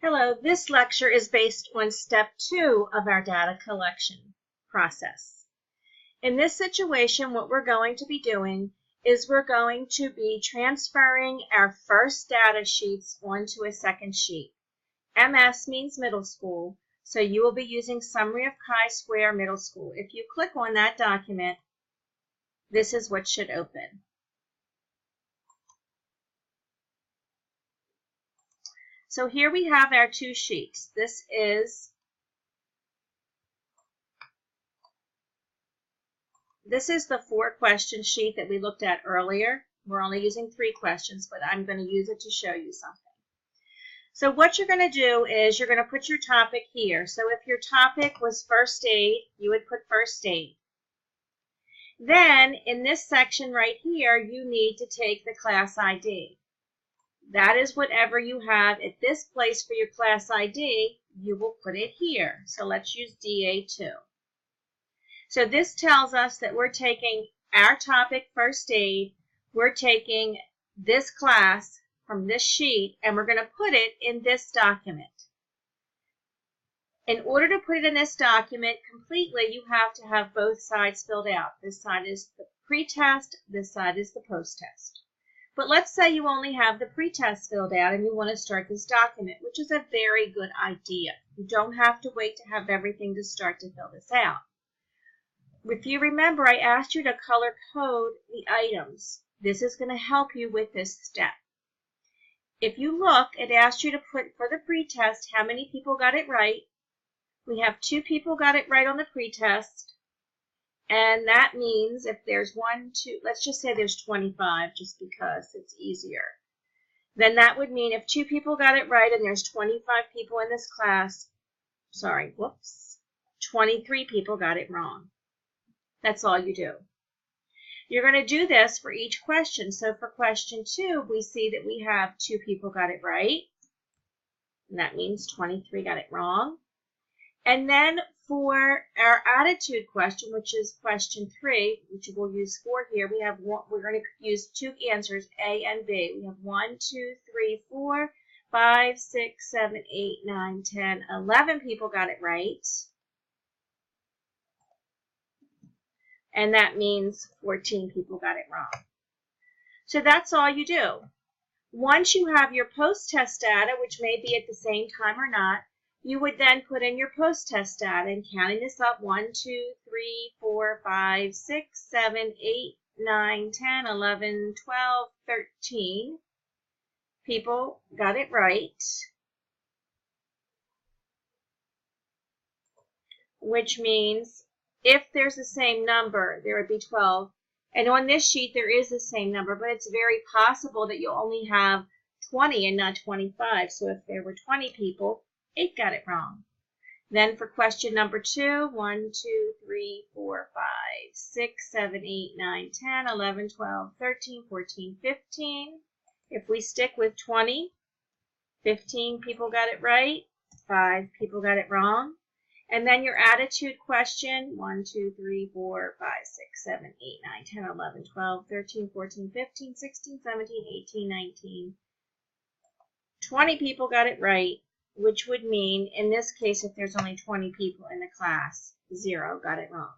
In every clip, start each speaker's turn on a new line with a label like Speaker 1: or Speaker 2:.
Speaker 1: Hello, this lecture is based on step 2 of our data collection process. In this situation, what we're going to be doing is we're going to be transferring our first data sheets onto a second sheet. MS means middle school, so you will be using Summary of Chi-Square Middle School. If you click on that document, this is what should open. So here we have our two sheets. This is the 4-question sheet that we looked at earlier. We're only using 3 questions, but I'm going to use it to show you something. So what you're going to do is you're going to put your topic here. So if your topic was first aid, you would put first aid. Then in this section right here, you need to take the class ID. That is whatever you have at this place for your class ID, you will put it here. So let's use DA2. So this tells us that we're taking our topic, first aid, we're taking this class from this sheet, and we're going to put it in this document. In order to put it in this document completely, you have to have both sides filled out. This side is the pre-test, this side is the post-test. But let's say you only have the pre-test filled out and you want to start this document, which is a very good idea. You don't have to wait to have everything to start to fill this out. If you remember, I asked you to color code the items. This is going to help you with this step. If you look, it asked you to put for the pre-test how many people got it right. We have 2 people got it right on the pre-test. And that means if there's 1, 2, let's just say there's 25 just because it's easier. Then that would mean if 2 people got it right and there's 25 people in this class, 23 people got it wrong. That's all you do. You're going to do this for each question. So for question 2, we see that we have 2 people got it right. And that means 23 got it wrong. And then for our attitude question, which is question 3, which we'll use 4 here, we're going to use 2 answers, A and B. We have 1, 2, 3, 4, 5, 6, 7, 8, 9, 10, 11 people got it right. And that means 14 people got it wrong. So that's all you do. Once you have your post-test data, which may be at the same time or not, you would then put in your post-test data, and counting this up, 1, 2, 3, 4, 5, 6, 7, 8, 9, 10, 11, 12, 13 people got it right, which means if there's the same number, there would be 12. And on this sheet, there is the same number, but it's very possible that you'll only have 20 and not 25. So if there were 20 people, 8 got it wrong. Then for question number 2, 1, 2, 3, 4, 5, 6, 7, 8, 9, 10, 11, 12, 13, 14, 15. If we stick with 20, 15 people got it right, 5 people got it wrong. And then your attitude question, 1, 2, 3, 4, 5, 6, 7, 8, 9, 10, 11, 12, 13, 14, 15, 16, 17, 18, 19. 20 people got it right, which would mean, in this case, if there's only 20 people in the class, 0 got it wrong.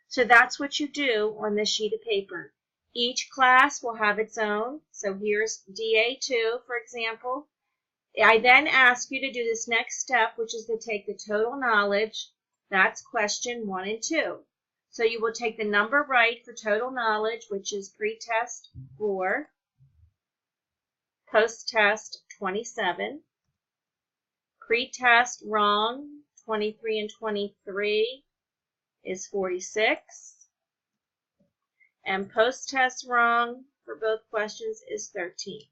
Speaker 1: So that's what you do on this sheet of paper. Each class will have its own. So here's DA2, for example. I then ask you to do this next step, which is to take the total knowledge. That's question 1 and 2. So you will take the number right for total knowledge, which is pre-test 4, post-test 27, pre-test wrong 23 and 23 is 46, and post-test wrong for both questions is 13.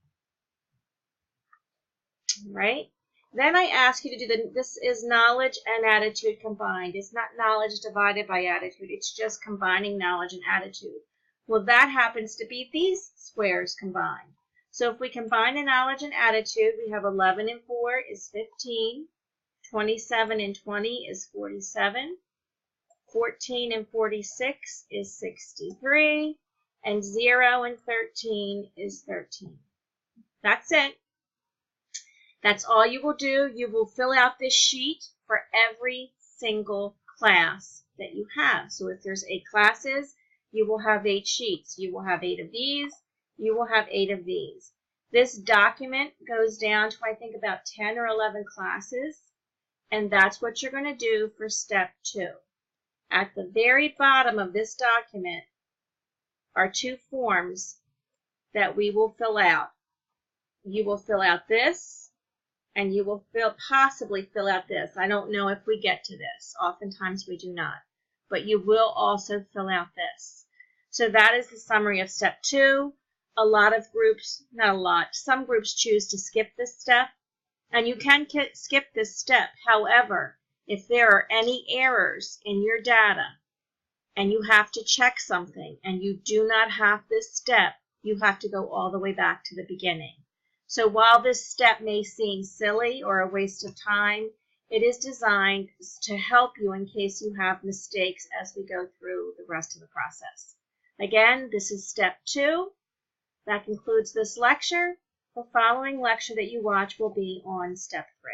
Speaker 1: Right? Then I ask you to do this is knowledge and attitude combined. It's not knowledge divided by attitude. It's just combining knowledge and attitude. Well, that happens to be these squares combined. So if we combine the knowledge and attitude, we have 11 and 4 is 15, 27 and 20 is 47, 14 and 46 is 63, and 0 and 13 is 13. That's it. That's all you will do. You will fill out this sheet for every single class that you have. So if there's 8 classes, you will have 8 sheets. You will have 8 of these. You will have 8 of these. This document goes down to, I think, about 10 or 11 classes, and that's what you're going to do for step 2. At the very bottom of this document are 2 forms that we will fill out. You will fill out this, and you will possibly fill out this. I don't know if we get to this. Oftentimes we do not. But you will also fill out this. So that is the summary of step 2. A lot of groups, not a lot, some groups choose to skip this step. And you can skip this step. However, if there are any errors in your data and you have to check something and you do not have this step, you have to go all the way back to the beginning. So while this step may seem silly or a waste of time, it is designed to help you in case you have mistakes as we go through the rest of the process. Again, this is step 2. That concludes this lecture. The following lecture that you watch will be on step 3.